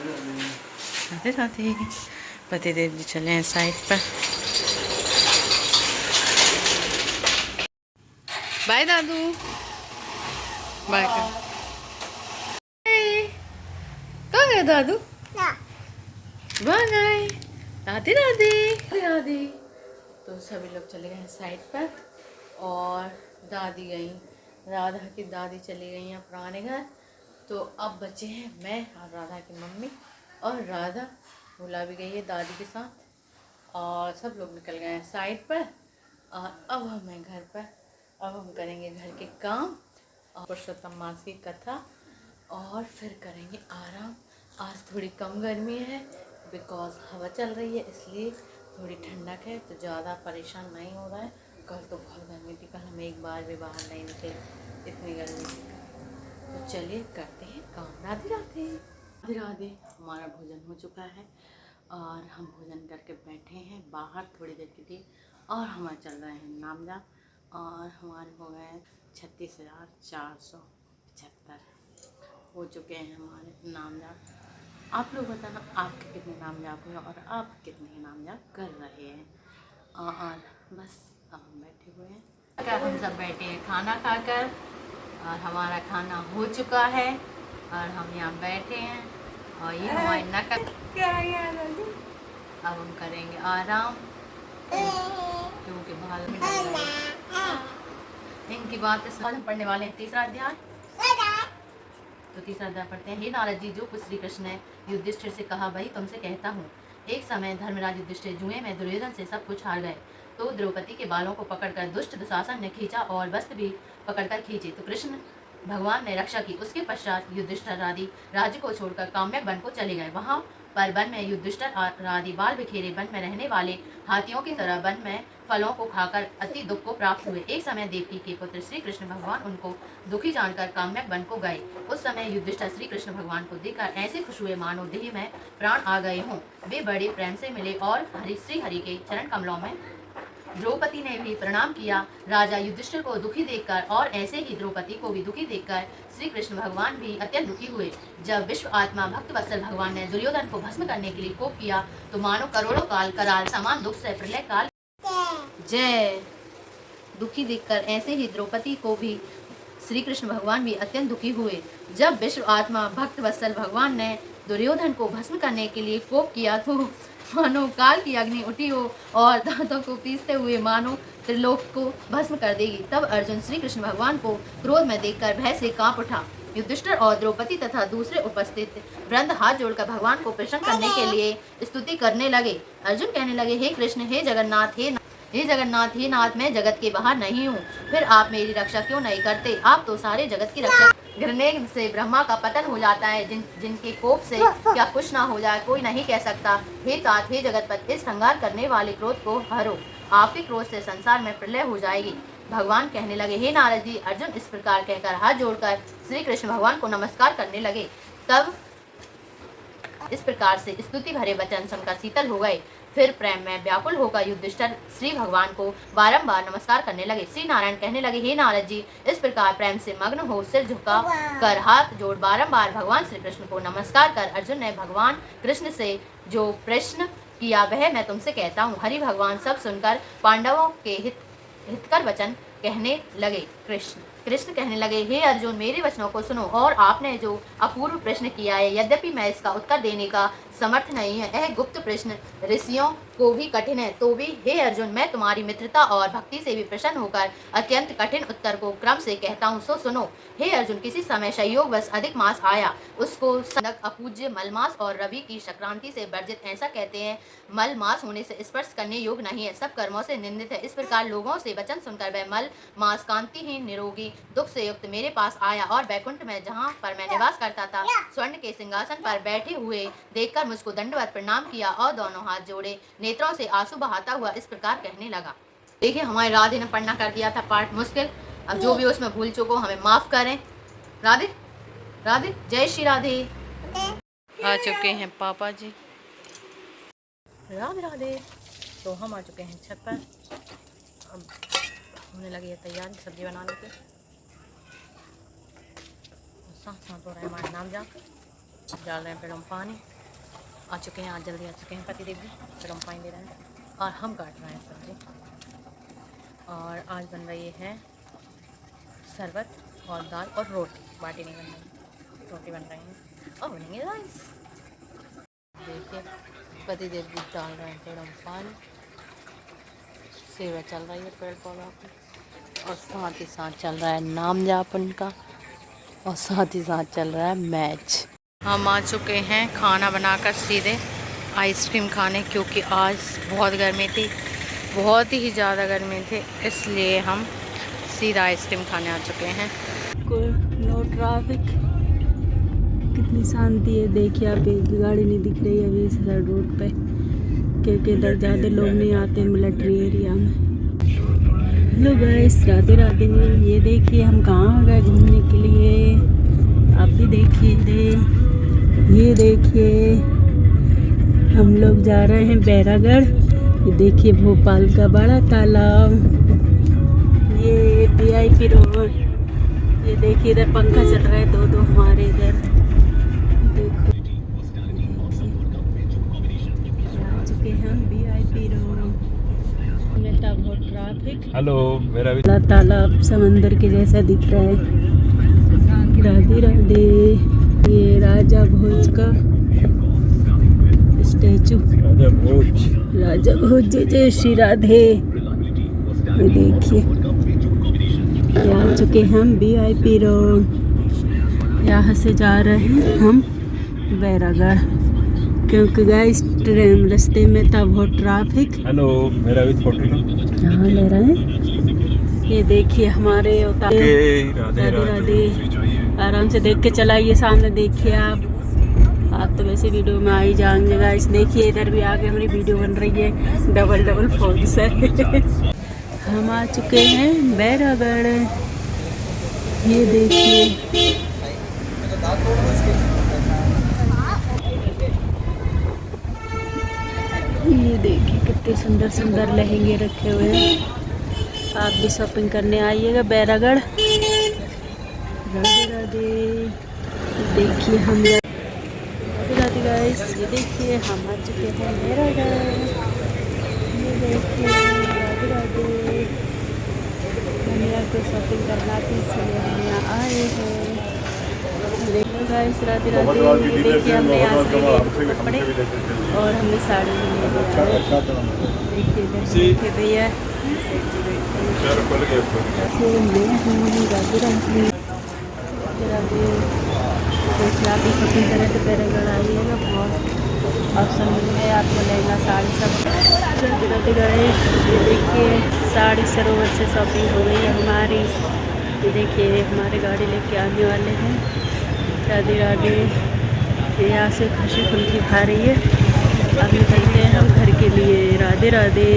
राधे राधे। पतिदेव जी चले हैं साइड पर। बाय दादू। बाय कर। कहाँ गए दादू? बाय। राधे राधे। राधे। तो सभी लोग चले गए हैं साइड पर और दादी गई, राधा की दादी चली गई हैं पुराने घर। तो अब बचे हैं मैं और राधा की मम्मी, और राधा भूला भी गई है दादी के साथ, और सब लोग निकल गए हैं साइड पर। और अब हम हैं घर पर। अब हम करेंगे घर के काम और पुरुषोत्तम मास की कथा, और फिर करेंगे आराम। आज थोड़ी कम गर्मी है बिकॉज हवा चल रही है, इसलिए थोड़ी ठंडक है, तो ज़्यादा परेशान नहीं हो रहा है। कल तो बहुत गर्मी थी, कल हम एक बार भी बाहर नहीं निकले, इतनी गर्मी थी। तो चलिए करते हैं काम। राधे राधे। राधे राधे। हमारा भोजन हो चुका है और हम भोजन करके बैठे हैं बाहर थोड़ी देर के लिए, और हमारे चल रहे हैं नाम जाप, और हमारे हो गए 36,475 हो चुके हैं हमारे नाम जाप। आप लोग बताना आपके कितने नाम जाप हुए और आप कितने नाम जाप कर रहे हैं। और बस अब हम बैठे हुए हैं, हम सब बैठे हैं खाना खाकर, और हमारा खाना हो चुका है और हम यहाँ बैठे हैं, और ये हमारी नकल क्या यार। अब हम करेंगे आराम क्योंकि बाहर में इनकी बात है। हम पढ़ने वाले हैं तीसरा अध्याय। तो तीसरा अध्याय पढ़ते हैं। हे नारद जी, जो कुछ श्री कृष्ण ने युधिष्ठिर से कहा वही तुमसे कहता हूँ। एक समय धर्मराज युधिष्ठिर जुए में दुर्योधन से सब कुछ हार गए, तो द्रौपदी के बालों को पकड़कर दुष्ट दुशासन ने खींचा और वस्त्र भी पकड़कर खींचे, तो कृष्ण भगवान ने रक्षा की। उसके पश्चात युधिष्ठिर आदि राज्य को छोड़कर काम्यक वन को चले गए। वहाँ पर वन में युधिष्ठिर आदि बाल बिखेरे वन में रहने वाले हाथियों की तरह वन में फलों को खाकर अति दुख को प्राप्त हुए। एक समय देवकी के पुत्र श्री कृष्ण भगवान उनको दुखी जानकर काम्यक वन को गए। उस समय युधिष्ठिर श्री कृष्ण भगवान को देखकर ऐसे खुश हुए मानो देह में प्राण आ गए हों। वे बड़े प्रेम से मिले और श्री हरि के चरण कमलों में द्रौपदी ने भी प्रणाम किया। राजा युधिष्ठिर को दुखी देखकर और ऐसे ही द्रौपदी को भी दुखी देखकर श्री कृष्ण भगवान भी अत्यंत दुखी हुए। जब विश्व आत्मा भक्त वत्सल भगवान ने दुर्योधन को भस्म करने के लिए कोप किया, तो मानो करोड़ों काल कराल समान दुख से प्रलय काल जय दुखी देखकर ऐसे ही द्रौपदी को भी श्री कृष्ण भगवान भी अत्यंत दुखी हुए। जब विश्व आत्मा भक्त वत्सल भगवान ने दुर्योधन को भस्म करने के लिए कोप किया, तो मानो काल की अग्नि उठी हो और दांतों को पीसते हुए मानो त्रिलोक को भस्म कर देगी। तब अर्जुन श्री कृष्ण भगवान को क्रोध में देखकर भय से कांप उठा। युधिष्ठिर और द्रौपदी तथा दूसरे उपस्थित वृंद हाथ जोड़कर भगवान को प्रसन्न करने के लिए स्तुति करने लगे। अर्जुन कहने लगे, हे कृष्ण, हे जगन्नाथ, हे जगन्नाथ, हे नाथ, मैं जगत के बाहर नहीं हूँ, फिर आप मेरी रक्षा क्यों नहीं करते? आप तो सारे जगत की रक्षा। गिरने से ब्रह्मा का पतन हो जाता है, जिनके कोप से क्या कुछ ना हो जाए कोई नहीं कह सकता। हे तात, हे जगतपति, इस संहार करने वाले क्रोध को हरो, आपके क्रोध से संसार में प्रलय हो जाएगी। भगवान कहने लगे, हे नारद जी। अर्जुन इस प्रकार कहकर हाथ जोड़कर श्री कृष्ण भगवान को नमस्कार करने लगे। तब इस प्रकार से स्तुति भरे वचन सुनकर शीतल हो गए। फिर प्रेम में व्याकुल होकर युधिष्ठिर श्री भगवान को बारंबार नमस्कार करने लगे। श्री नारायण कहने लगे, हे नारद जी। इस प्रकार प्रेम से मग्न हो सिर झुका कर हाथ जोड़ बारंबार भगवान श्री कृष्ण को नमस्कार कर अर्जुन ने भगवान कृष्ण से जो प्रश्न किया वह मैं तुमसे कहता हूँ। हरि भगवान सब सुनकर पांडवों के हितकर वचन कहने लगे। कृष्ण कहने लगे, हे अर्जुन, मेरे वचनों को सुनो, और आपने जो अपूर्व प्रश्न किया है, यद्यपि मैं इसका उत्तर देने का समर्थ नहीं है, यह गुप्त प्रश्न ऋषियों को भी कठिन है, तो भी हे अर्जुन, मैं तुम्हारी मित्रता और भक्ति से भी प्रसन्न होकर अत्यंत कठिन उत्तर को क्रम से कहता हूँ, सो सुनो। हे अर्जुन, किसी समय संयोगवश अधिक मास आया, उसको सनक अपूज्य मलमास और रवि की संक्रांति से वर्जित ऐसा कहते हैं। मल मास होने से स्पर्श करने योग्य नहीं है, सब कर्मों से निंदित है। इस प्रकार लोगों से वचन सुनकर वह मल मास कांतिहीन निरोगी दुख से युक्त मेरे पास आया, और बैकुंठ में जहाँ पर मैं निवास करता था स्वर्ण के सिंहासन पर बैठे हुए देखकर मुझको दंडवत प्रणाम किया और दोनों हाथ जोड़े नेत्रों से आंसू बहाता हुआ इस प्रकार कहने लगा। देखिए, हमारे राधे ने पढ़ना कर दिया था पाठ मुश्किल, अब जो भी उसमें भूल चुको हमें माफ करें। राधे राधे, जय श्री राधे। आ चुके हैं पापा जी। राधे राधे। तो हम आ चुके हैं छत पर, अब होने लगी है तैयारी सब्जी बनाने की। साथ साथ हो रहा है हमारा नाम जाप। डाल रहे हैं पेड़ों में पानी। आ चुके हैं, आज जल्दी आ चुके हैं पति देव जी, पेड़ों में पानी दे रहे हैं और हम काट रहे हैं सब्जी। और आज बन रही है शरबत और दाल और रोटी, बाटी नहीं बन रही, रोटी बन रही है और बनेंगे राइस। देखिए पति देव जी डाल रहे हैं पेड़ों में पानी, सेवा चल रही है पेड़ पौधों की और साथ ही साथ चल रहा है नाम जाप उनका और साथ ही साथ चल रहा है मैच। हम आ चुके हैं खाना बनाकर सीधे आइसक्रीम खाने, क्योंकि आज बहुत गर्मी थी, बहुत ही ज़्यादा गर्मी थी, इसलिए हम सीधा आइसक्रीम खाने आ चुके हैं। नो ट्रैफिक, कितनी शांति है। देखिए आप, एक गाड़ी नहीं दिख रही है अभी इस रोड पे, क्योंकि इधर ज़्यादा लोग नहीं आते मिलिट्री एरिया में। Hello guys, Radhe Radhe. ये देखिए हम कहाँ आ गए घूमने के लिए, आप भी देखिए। ये देखिए हम लोग जा रहे हैं बैरागढ़। ये देखिए भोपाल का बड़ा तालाब, ये VIP रोड। ये देखिए इधर पंखा चल रहा है दो हमारे इधर। देखो आ चुके हम VIP रोड। नेता बहुत ट्रैफिक। हेलो, मेरा भी बड़ा तालाब समंदर के जैसा दिख रहा है। राधे राधे। ये राजा भोज का स्टैचू, राजा भोज जय जय श्री राधे। ये देखिए ये आ चुके हम VIP रोड। यहाँ से जा रहे हैं हम बैरागढ़, क्योंकि गाइस ट्रेन रास्ते में था बहुत ट्रैफिक। हेलो, मेरा भी फोटो यहाँ ले रहे हैं। ये देखिए हमारे राधे राधे राधे। आराम से देख के चलाइए, सामने देखिए आप तो वैसे वीडियो में आ ही जाएंगे गाइस। देखिए इधर भी आगे हमारी वीडियो बन रही है, डबल फोन से। हम आ चुके हैं बैरागढ़। ये देखिए कितने सुंदर सुंदर लहंगे रखे हुए हैं। आप भी शॉपिंग करने आइएगा बैरागढ़। राधे राधे। देखिए हम राधे राधे गाइस, ये देखिए हम आ चुके हैं बैरागढ़। ये देखिए राधे राधे। हम यहाँ पे शॉपिंग करना थी, इसलिए हम यहाँ आए हैं। देखो गाइस राधे राधे। देखिए हमने यहाँ से लिए कपड़े और हमने साड़ी भी ले लिया। देखिए इधर देखिए भैया, राधे राधे। देखिए आप भी शॉपिंग करें तो बैरागढ़ आइएगा, बहुत ऑप्शन मिलेंगे आपको, लहंगा साड़ी सब। राधे गए। ये देखिए साड़ी सरोवर से शॉपिंग हो गई है हमारी। ये देखिए हमारे गाड़ी लेके आने वाले हैं। राधे राधे। यहाँ से खुशी फुल्की खा रही है। अब निकलते हैं हम घर के लिए। राधे राधे।